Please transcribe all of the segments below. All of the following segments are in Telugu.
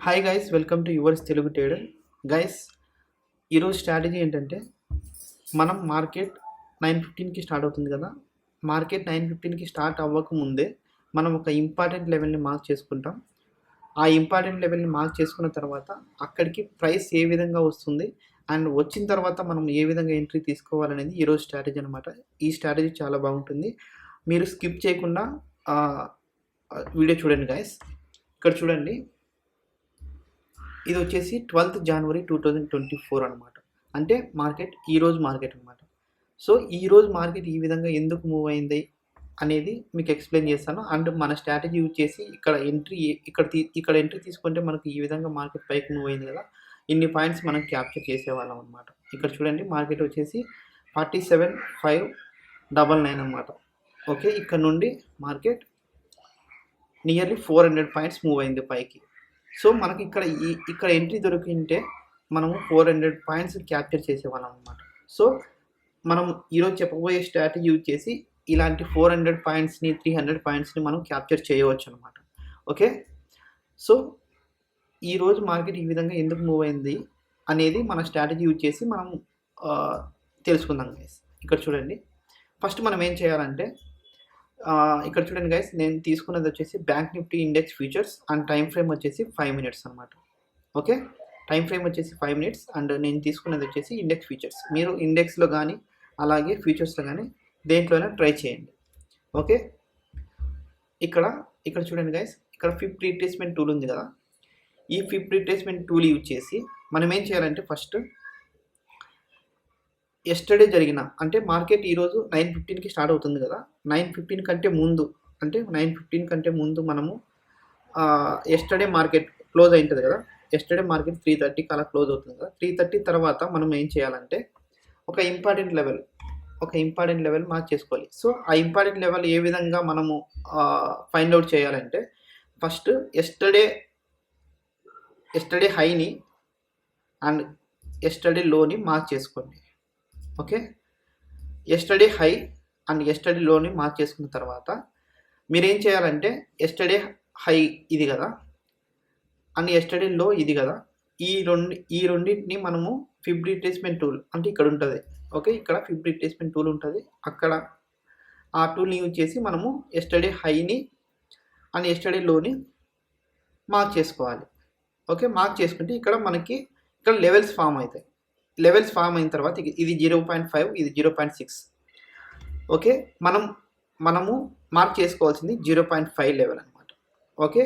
Hi guys, welcome to yours Telugu trader. Guys, ఈరోజు స్ట్రాటజీ ఏంటంటే మనం మార్కెట్ 9:15కి స్టార్ట్ అవుతుంది కదా. మార్కెట్ 9:15కి స్టార్ట్ అవ్వకముందే మనం ఒక ఇంపార్టెంట్ లెవెల్ని మార్క్ చేసుకుంటాం. ఆ ఇంపార్టెంట్ లెవెల్ని మార్క్ చేసుకున్న తర్వాత అక్కడికి ప్రైస్ ఏ విధంగా వస్తుంది అండ్ వచ్చిన తర్వాత మనం ఏ విధంగా ఎంట్రీ తీసుకోవాలనేది ఈరోజు స్ట్రాటజీ అనమాట. ఈ స్ట్రాటజీ చాలా బాగుంటుంది. మీరు స్కిప్ చేయకుండా వీడియో చూడండి గైస్. ఇక్కడ చూడండి, ఇది వచ్చేసి 12th January 2024 అనమాట. అంటే మార్కెట్ ఈరోజు మార్కెట్ అనమాట. సో ఈరోజు మార్కెట్ ఈ విధంగా ఎందుకు మూవ్ అయింది అనేది మీకు ఎక్స్ప్లెయిన్ చేస్తాను. అండ్ మన స్ట్రాటజీ యూజ్ చేసి ఇక్కడ ఎంట్రీ తీసుకుంటే మనకు ఈ విధంగా మార్కెట్ పైకి మూవ్ అయింది కదా, ఇన్ని పాయింట్స్ మనం క్యాప్చర్ చేసేవాళ్ళం అనమాట. ఇక్కడ చూడండి, మార్కెట్ వచ్చేసి 47,599 అనమాట. ఓకే, ఇక్కడ నుండి మార్కెట్ నియర్లీ 400 పాయింట్స్ మూవ్ అయింది పైకి. సో మనకి ఇక్కడ ఎంట్రీ దొరికింటే మనము 400 పాయింట్స్ క్యాప్చర్ చేసేవాళ్ళం అనమాట. సో మనం ఈరోజు చెప్పబోయే స్ట్రాటజీ యూజ్ చేసి ఇలాంటి 400 పాయింట్స్ని 300 పాయింట్స్ని మనం క్యాప్చర్ చేయవచ్చు అనమాట. ఓకే, సో ఈరోజు మార్కెట్ ఈ విధంగా ఎందుకు మూవ్ అయింది అనేది మన స్ట్రాటజీ యూజ్ చేసి మనం తెలుసుకుందాం గైస్. ఇక్కడ చూడండి, ఫస్ట్ మనం ఏం చేయాలంటే ఇక్కడ చూడండి గైస్, నేను తీసుకున్నది వచ్చేసి bank Nifty index futures and time frame వచ్చేసి 5 minutes అనమాట. ఓకే, టైం ఫ్రేమ్ వచ్చేసి 5 minutes అండ్ నేను తీసుకున్నది వచ్చేసి ఇండెక్స్ ఫ్యూచర్స్. మీరు ఇండెక్స్లో కానీ అలాగే ఫ్యూచర్స్లో కానీ దేంట్లోనే ట్రై చేయండి. ఓకే, ఇక్కడ చూడండి గైస్, ఇక్కడ ఫిప్ రీట్రేస్మెంట్ టూల్ ఉంది కదా. ఈ ఫిప్ రీట్రేస్మెంట్ టూల్ యూజ్ చేసి మనం ఏం చేయాలంటే ఫస్ట్ ఎస్టర్డే జరిగిన, అంటే మార్కెట్ ఈరోజు 9:15కి స్టార్ట్ అవుతుంది కదా, 9:15 కంటే ముందు, అంటే 9:15 కంటే ముందు మనము ఎస్టర్డే మార్కెట్ క్లోజ్ అయింటుంది కదా. ఎస్టర్డే మార్కెట్ 3:30కి అలా క్లోజ్ అవుతుంది కదా. 3:30 తర్వాత మనం ఏం చేయాలంటే ఒక ఇంపార్టెంట్ లెవెల్ మార్క్ చేసుకోవాలి. సో ఆ ఇంపార్టెంట్ లెవెల్ ఏ విధంగా మనము ఫైండ్ అవుట్ చేయాలంటే ఫస్ట్ ఎస్టర్డే హైని అండ్ ఎస్టర్డే లోని మార్క్ చేసుకోండి. Okay, yesterday high and yesterday లోని మార్క్ చేసుకున్న తర్వాత మీరేం చేయాలంటే ఎస్టర్డే హై ఇది కదా అండ్ ఎస్టర్డే లో ఇది కదా, ఈ రెండింటిని మనము ఫిబ్ రీట్రేస్మెంట్ టూల్ అంటే ఇక్కడ ఉంటుంది. ఓకే, ఇక్కడ ఫిబ్ రీట్రేస్మెంట్ టూల్ ఉంటుంది. అక్కడ ఆ టూల్ని యూజ్ చేసి మనము ఎస్టర్డే హైని అండ్ ఎస్టర్డే లోని మార్క్ చేసుకోవాలి. ఓకే, మార్క్ చేసుకుంటే ఇక్కడ మనకి ఇక్కడ లెవెల్స్ ఫామ్ అవుతాయి. లెవెల్స్ ఫామ్ అయిన తర్వాత ఇది 0.5, ఇది 0.6. ఓకే, మనము మార్క్ చేసుకోవాల్సింది 0.5 లెవెల్ అనమాట. ఓకే,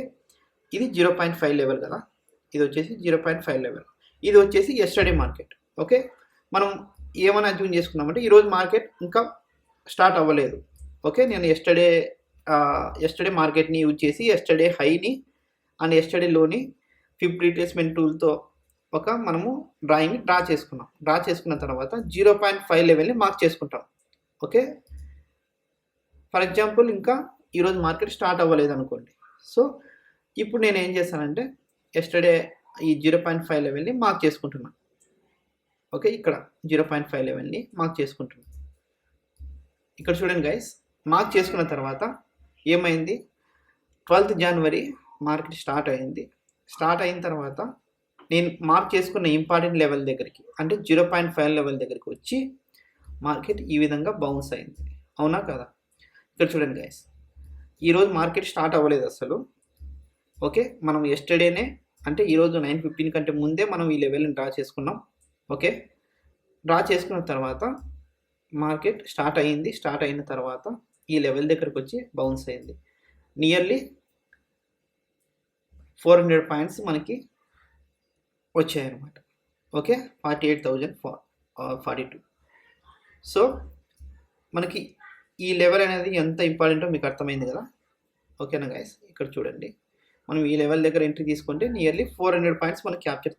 ఇది 0.5 లెవెల్ కదా, ఇది వచ్చేసి 0.5 లెవెల్, ఇది వచ్చేసి ఎస్టర్డే మార్కెట్. ఓకే, మనం ఏమైనా అజ్యూమ్ చేసుకున్నామంటే ఈరోజు మార్కెట్ ఇంకా స్టార్ట్ అవ్వలేదు. ఓకే, నేను ఎస్టర్డే మార్కెట్ని యూజ్ చేసి ఎస్టర్డే హైని అండ్ ఎస్టర్డే లోని ఫిబ్ రీట్రేస్మెంట్ టూల్తో మనము డ్రా చేసుకున్న తర్వాత 0.5 లెవెల్ని మార్క్ చేసుకుంటాం. ఓకే, ఫర్ ఎగ్జాంపుల్ ఇంకా ఈరోజు మార్కెట్ స్టార్ట్ అవ్వలేదు అనుకోండి. సో ఇప్పుడు నేను ఏం చేస్తానంటే ఎస్టర్డే ఈ 0.5 లెవెల్ని మార్క్ చేసుకుంటున్నాను. ఓకే, ఇక్కడ 0.5 లెవెల్ని మార్క్ చేసుకుంటున్నాను. ఇక్కడ చూడండి గైస్, మార్క్ చేసుకున్న తర్వాత ఏమైంది, 12th January మార్కెట్ స్టార్ట్ అయిన తర్వాత నేను మార్క్ చేసుకున్న ఇంపార్టెంట్ లెవెల్ దగ్గరికి, అంటే 0.5 లెవెల్ దగ్గరికి వచ్చి మార్కెట్ ఈ విధంగా బౌన్స్ అయింది. అవునా కదా? ఇక్కడ చూడండి గైస్, ఈరోజు మార్కెట్ స్టార్ట్ అవ్వలేదు అసలు. ఓకే, మనం ఎస్టర్డేనే, అంటే ఈరోజు 9:15 కంటే ముందే మనం ఈ లెవెల్ని డ్రా చేసుకున్నాం. ఓకే, డ్రా చేసుకున్న తర్వాత మార్కెట్ స్టార్ట్ అయిన తర్వాత ఈ లెవెల్ దగ్గరికి వచ్చి బౌన్స్ అయింది. నియర్లీ 400 పాయింట్స్ మనకి వచ్చాయన్నమాట. ఓకే, 48,042. సో మనకి ఈ లెవెల్ అనేది ఎంత ఇంపార్టెంటో మీకు అర్థమైంది కదా. ఓకేనా గైస్, ఇక్కడ చూడండి, మనం ఈ లెవెల్ దగ్గర ఎంట్రీ తీసుకుంటే నియర్లీ 400 పాయింట్స్ మనం క్యాప్చర్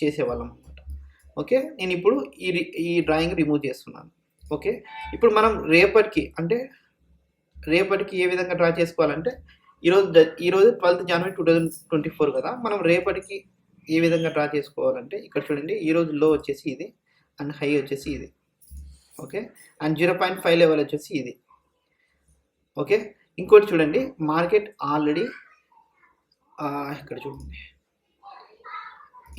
చేసేవాళ్ళం అనమాట. ఓకే, నేను ఇప్పుడు ఈ డ్రాయింగ్ రిమూవ్ చేస్తున్నాను. ఓకే, ఇప్పుడు మనం రేపటికి ఏ విధంగా డ్రా చేసుకోవాలంటే ఈరోజు 12th January 2024 కదా, మనం రేపటికి ఏ విధంగా డ్రా చేసుకోవాలంటే ఇక్కడ చూడండి, ఈరోజు లో వచ్చేసి ఇది అండ్ హై వచ్చేసి ఇది. ఓకే, అండ్ 0.5 లెవెల్ వచ్చేసి ఇది. ఓకే, ఇంకోటి చూడండి, మార్కెట్ ఆల్రెడీ ఇక్కడ చూడండి,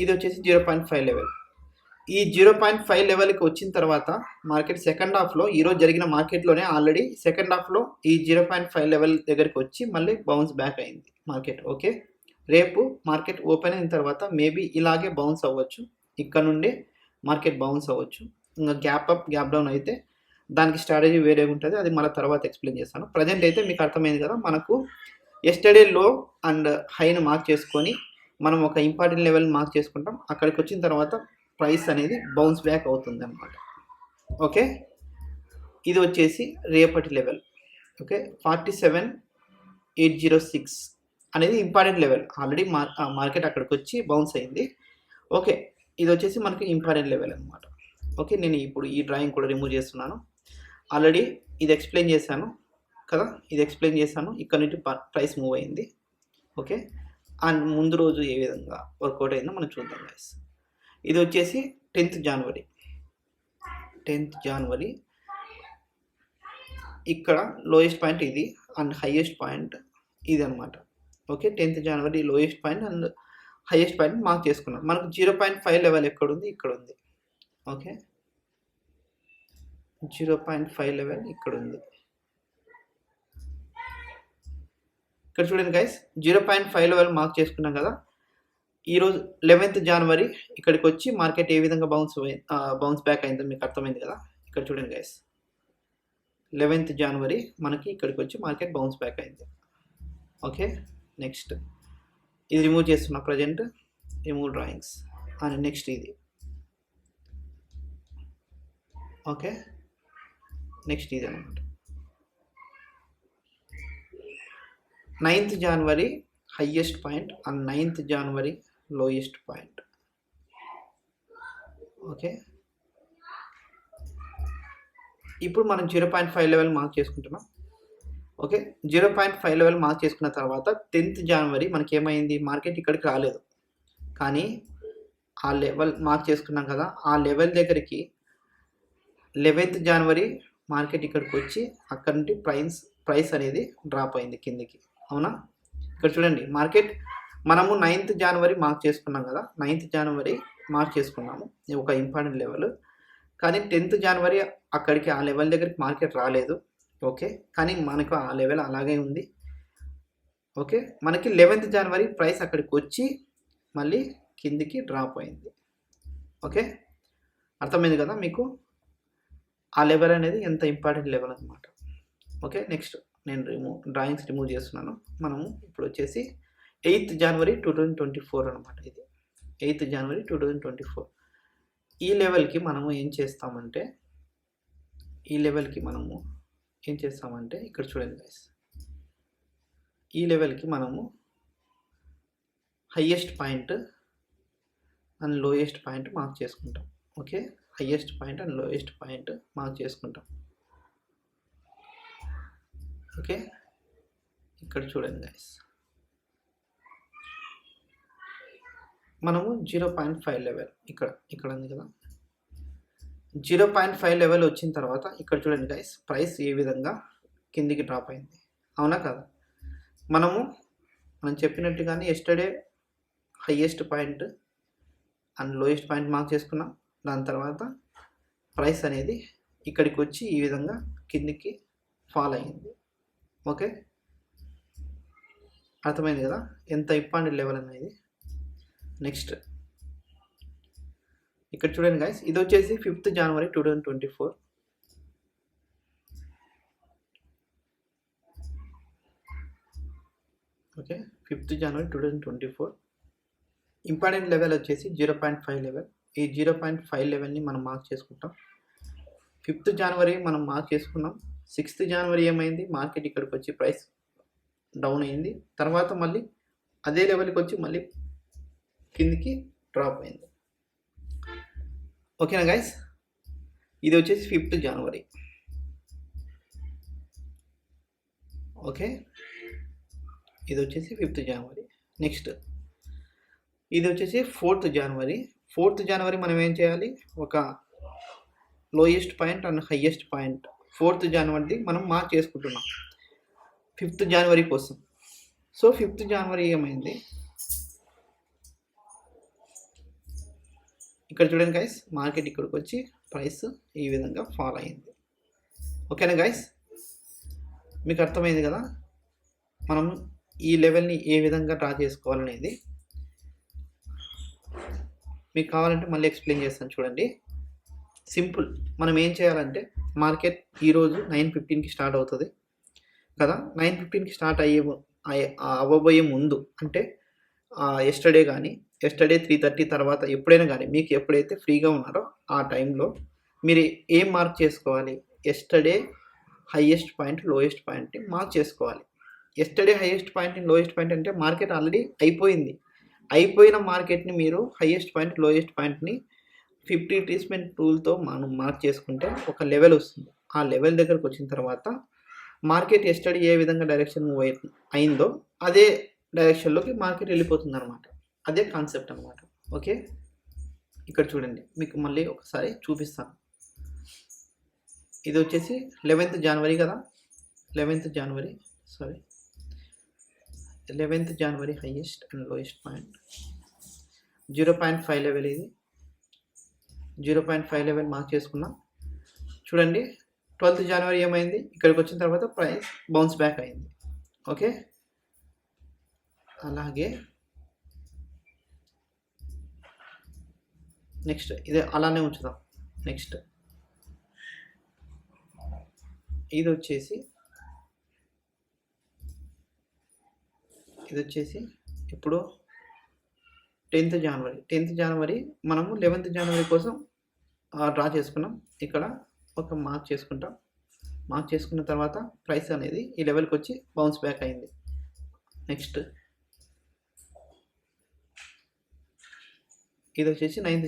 ఇది వచ్చేసి 0.5 లెవెల్. ఈ 0.5 లెవెల్కి వచ్చిన తర్వాత మార్కెట్ సెకండ్ హాఫ్లో ఈరోజు జరిగిన మార్కెట్లోనే ఆల్రెడీ సెకండ్ హాఫ్లో ఈ 0.5 లెవెల్ దగ్గరికి వచ్చి మళ్ళీ బౌన్స్ బ్యాక్ అయింది మార్కెట్. ఓకే, రేపు మార్కెట్ ఓపెన్ అయిన తర్వాత మేబీ ఇలాగే బౌన్స్ అవ్వచ్చు, ఇక్కడ నుండి మార్కెట్ బౌన్స్ అవ్వచ్చు. ఇంకా గ్యాప్ అప్ గ్యాప్ డౌన్ అయితే దానికి స్ట్రాటజీ వేరే ఉంటుంది, అది మళ్ళీ తర్వాత ఎక్స్ప్లెయిన్ చేస్తాను. ప్రజెంట్ అయితే మీకు అర్థమైంది కదా, మనకు ఎస్టర్డే లో అండ్ హైను మార్క్ చేసుకొని మనం ఒక ఇంపార్టెంట్ లెవెల్ మార్క్ చేసుకుంటాం. అక్కడికి వచ్చిన తర్వాత ప్రైస్ అనేది బౌన్స్ బ్యాక్ అవుతుంది అనమాట. ఓకే, ఇది వచ్చేసి రేపటి లెవెల్. ఓకే, 47,806 అనేది ఇంపార్టెంట్ లెవెల్. ఆల్రెడీ మార్కెట్ అక్కడికి వచ్చి బౌన్స్ అయింది. ఓకే, ఇది వచ్చేసి మనకి ఇంపార్టెంట్ లెవెల్ అనమాట. ఓకే, నేను ఇప్పుడు ఈ డ్రాయింగ్ కూడా రిమూవ్ చేస్తున్నాను. ఆల్రెడీ ఇది ఎక్స్ప్లెయిన్ చేశాను కదా, ఇది ఎక్స్ప్లెయిన్ చేశాను. ఇక్కడ నుంచి ప్రైస్ మూవ్ అయింది. ఓకే, అండ్ ముందు రోజు ఏ విధంగా వర్కౌట్ అయిందో మనం చూద్దాం గైస్. ఇది వచ్చేసి 10th జనవరి. ఇక్కడ లోయెస్ట్ పాయింట్ ఇది అండ్ హైయెస్ట్ పాయింట్ ఇది అనమాట. Okay, 10th January lowest point and highest point mark చేసుకున్నాం. మనకు 0.5 లెవెల్ ఎక్కడ ఉంది, ఇక్కడ ఉంది. ఓకే, 0.5 లెవెల్ ఇక్కడ ఉంది. ఇక్కడ చూడండి గైస్, 0.5 లెవెల్ మార్క్ చేసుకున్నాం కదా. ఈరోజు 11th జనవరి ఇక్కడికి వచ్చి మార్కెట్ ఏ విధంగా బౌన్స్ బ్యాక్ అయిందో మీకు అర్థమైంది కదా. ఇక్కడ చూడండి గైస్, 11th జనవరి మనకి ఇక్కడికి వచ్చి మార్కెట్ బౌన్స్ బ్యాక్ అయింది. ఓకే, నెక్స్ట్ ఇది రిమూవ్ చేస్తున్నా, present remove drawings. And next ఇది. ఓకే, నెక్స్ట్ ఇది అనమాట. 9th January highest point and 9th January lowest point. Okay, ఇప్పుడు మనం 0.5 లెవెల్ మార్క్ చేసుకుంటున్నాం. ఓకే, 0.5 లెవెల్ మార్క్ చేసుకున్న తర్వాత 10th జనవరి మనకి ఏమైంది, మార్కెట్ ఇక్కడికి రాలేదు. కానీ ఆ లెవెల్ మార్క్ చేసుకున్నాం కదా, ఆ లెవెల్ దగ్గరికి 11th జనవరి మార్కెట్ ఇక్కడికి వచ్చి అక్కడ నుండి ప్రైస్ అనేది డ్రాప్ అయింది కిందికి. అవునా, ఇక్కడ చూడండి, మార్కెట్ మనము 9th జనవరి మార్క్ చేసుకున్నాం కదా, 9th జనవరి మార్క్ చేసుకున్నాము ఒక ఇంపార్టెంట్ లెవెల్. కానీ 10th జనవరి అక్కడికి ఆ లెవెల్ దగ్గరికి మార్కెట్ రాలేదు. ఓకే, కానీ మనకు ఆ లెవెల్ అలాగే ఉంది. ఓకే, మనకి 11th జనవరి ప్రైస్ అక్కడికి వచ్చి మళ్ళీ కిందికి డ్రాప్ అయింది. ఓకే, అర్థమైంది కదా మీకు, ఆ లెవెల్ అనేది ఎంత ఇంపార్టెంట్ లెవెల్ అనమాట. ఓకే, నెక్స్ట్ నేను డ్రాయింగ్స్ రిమూవ్ చేస్తున్నాను. మనము ఇప్పుడు వచ్చేసి 8th జనవరి 2024 అనమాట. ఇది 8th జనవరి 2024. ఈ లెవెల్కి మనము ఏం చేస్తామంటే ఇక్కడ చూడండి గైస్, ఈ లెవెల్కి మనము highest point and lowest point mark చేసుకుంటాం. Okay, highest point and lowest point mark చేసుకుంటాం. ఓకే, ఇక్కడ చూడండి గైస్, మనము 0.5 లెవెల్ ఇక్కడ ఉంది కదా, 0.5 లెవెల్ వచ్చిన తర్వాత ఇక్కడ చూడండి గైస్, ప్రైస్ ఏ విధంగా కిందికి డ్రాప్ అయింది. అవునా కదా, మనం చెప్పినట్టుగానే yesterday highest point and lowest point mark చేసుకున్నాం. దాని తర్వాత ప్రైస్ అనేది ఇక్కడికి వచ్చి ఈ విధంగా కిందికి ఫాల్ అయ్యింది. ఓకే, అర్థమైంది కదా ఎంత ఇంపార్టెంట్ లెవెల్ అనేది. నెక్స్ట్ ఇక్కడ చూడండి గైస్, ఇది వచ్చేసి 5th జనవరి 2024. ఓకే, 5th జనవరి 2024 ఇంపార్టెంట్ లెవెల్ వచ్చేసి 0.5 లెవెల్. ఈ 0.5 లెవెల్ని మనం మార్క్ చేసుకుంటాం. 5th జనవరి మనం మార్క్ చేసుకున్నాం. 6th జనవరి ఏమైంది, మార్కెట్ ఇక్కడికి వచ్చి ప్రైస్ డౌన్ అయింది. తర్వాత మళ్ళీ అదే లెవెల్కి వచ్చి మళ్ళీ కిందికి డ్రాప్ అయింది. ఓకేనా గైస్, ఇది వచ్చేసి 5th జనవరి. ఓకే, ఇది వచ్చేసి 5th జనవరి. నెక్స్ట్ ఇది వచ్చేసి 4th జనవరి. 4th జనవరి మనం ఏం చేయాలి, ఒక lowest point and highest point 4th జనవరిది మనం మార్క్ చేసుకుంటున్నాం 5th జనవరి కోసం. సో 5th జనవరి ఏమైంది, ఇక్కడ చూడండి గైస్, మార్కెట్ ఇక్కడికి వచ్చి ప్రైస్ ఈ విధంగా ఫాల్ అయింది. ఓకేనా గైస్, మీకు అర్థమైంది కదా మనం ఈ లెవెల్ని ఏ విధంగా డ్రా చేసుకోవాలనేది. మీకు కావాలంటే మళ్ళీ ఎక్స్ప్లెయిన్ చేస్తాను చూడండి. సింపుల్. మనం ఏం చేయాలంటే మార్కెట్ ఈరోజు 9:15కి స్టార్ట్ అవుతుంది కదా. 9:15కి స్టార్ట్ అవ్వబోయే ముందు అంటే ఎస్టర్డే 3:30 తర్వాత ఎప్పుడైనా కానీ మీకు ఎప్పుడైతే ఫ్రీగా ఉన్నారో ఆ టైంలో మీరు ఏం మార్క్ చేసుకోవాలి, ఎస్టర్డే హైయెస్ట్ పాయింట్ లోయెస్ట్ పాయింట్ని మార్క్ చేసుకోవాలి. Yesterday highest point lowest point అంటే మార్కెట్ ఆల్రెడీ అయిపోయిన మార్కెట్ని మీరు హైయెస్ట్ పాయింట్ లోయెస్ట్ పాయింట్ని 50 ట్రీస్మెంట్ టూల్తో మనం మార్క్ చేసుకుంటే ఒక లెవెల్ వస్తుంది. ఆ లెవెల్ దగ్గరకు వచ్చిన తర్వాత మార్కెట్ ఎస్టర్డే ఏ విధంగా డైరెక్షన్ మూవ్ అయిందో అదే డైరెక్షన్లోకి మార్కెట్ వెళ్ళిపోతుంది అనమాట. అదే కాన్సెప్ట్ అనమాట. ఓకే, ఇక్కడ చూడండి, మీకు మళ్ళీ ఒకసారి చూపిస్తాను. ఇది వచ్చేసి 11th జనవరి కదా. 11th January highest and lowest point 0.5 level. ఇది 0.5 లెవెల్ మార్క్ చేసుకున్నాం. చూడండి 12th జనవరి ఏమైంది, ఇక్కడికి వచ్చిన తర్వాత ప్రైస్ బౌన్స్ బ్యాక్ అయింది. ఓకే, అలాగే నెక్స్ట్ ఇదే అలానే ఉంచుదాం. నెక్స్ట్ ఇది వచ్చేసి ఇప్పుడు 10th జనవరి మనము 11th జనవరి కోసం డ్రా చేసుకున్నాం. ఇక్కడ ఒక మార్క్ చేసుకుంటాం. మార్క్ చేసుకున్న తర్వాత ప్రైస్ అనేది ఈ లెవెల్కి వచ్చి బౌన్స్ బ్యాక్ అయింది. నెక్స్ట్ ఇది వచ్చేసి 9th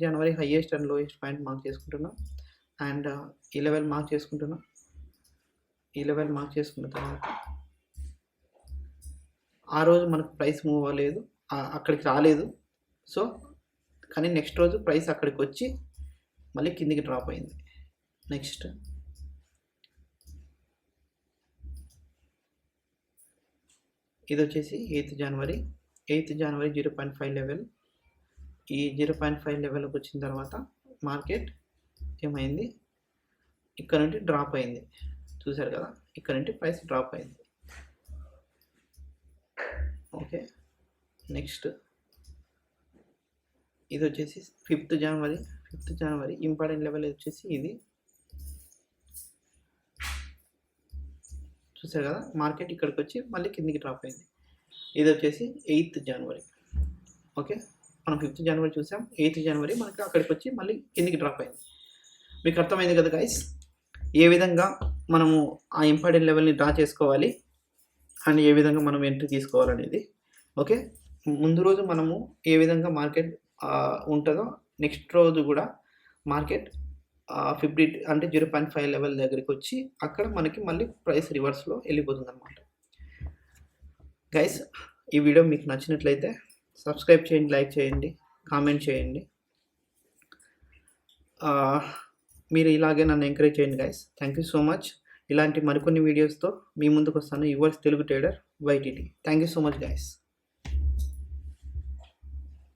January highest and lowest point mark చేసుకుంటున్నాం. అండ్ ఈ లెవెల్ మార్క్ చేసుకుంటున్నాం. ఈ లెవెల్ మార్క్ చేసుకున్న తర్వాత ఆ రోజు మనకు ప్రైస్ మూవ్ అవ్వలేదు, అక్కడికి రాలేదు. సో కానీ నెక్స్ట్ రోజు ప్రైస్ అక్కడికి వచ్చి మళ్ళీ కిందికి డ్రాప్ అయింది. నెక్స్ట్ ఇది వచ్చేసి 8th జనవరి 0.5 లెవెల్. ఈ 0.5 లెవెల్కి వచ్చిన తర్వాత మార్కెట్ ఏమైంది, ఇక్కడ నుండి డ్రాప్ అయింది. చూసారు కదా, ఇక్కడ నుండి ప్రైస్ డ్రాప్ అయింది. ఓకే, నెక్స్ట్ ఇది వచ్చేసి 5th జనవరి ఇంపార్టెంట్ లెవెల్ వచ్చేసి ఇది. చూసారు కదా, మార్కెట్ ఇక్కడికి వచ్చి మళ్ళీ కిందికి డ్రాప్ అయింది. ఇది వచ్చేసి 8th జనవరి. ఓకే, మనం 5th జనవరి చూసాం. 8th జనవరి మనకి అక్కడికి వచ్చి మళ్ళీ కిందికి డ్రాప్ అయింది. మీకు అర్థమైంది కదా గైస్, ఏ విధంగా మనము ఆ ఇంపార్టెంట్ లెవెల్ని డ్రా చేసుకోవాలి అండ్ ఏ విధంగా మనం ఎంట్రీ తీసుకోవాలనేది. ఓకే, ముందు రోజు మనము ఏ విధంగా మార్కెట్ ఉంటుందో నెక్స్ట్ రోజు కూడా మార్కెట్ 50 అంటే 0.5 లెవెల్ దగ్గరికి వచ్చి అక్కడ మనకి మళ్ళీ ప్రైస్ రివర్స్లో వెళ్ళిపోతుంది అనమాట. గైస్, ఈ వీడియో మీకు నచ్చినట్లయితే సబ్స్క్రైబ్ చేయండి, లైక్ చేయండి, కామెంట్ చేయండి. మీరు ఇలాగే నన్ను ఎంకరేజ్ చేయండి guys. Thank you so much. ఇలాంటి మరికొన్ని వీడియోస్తో మీ ముందుకు వస్తాను. Yours Telugu trader YTT. Thank you so much guys.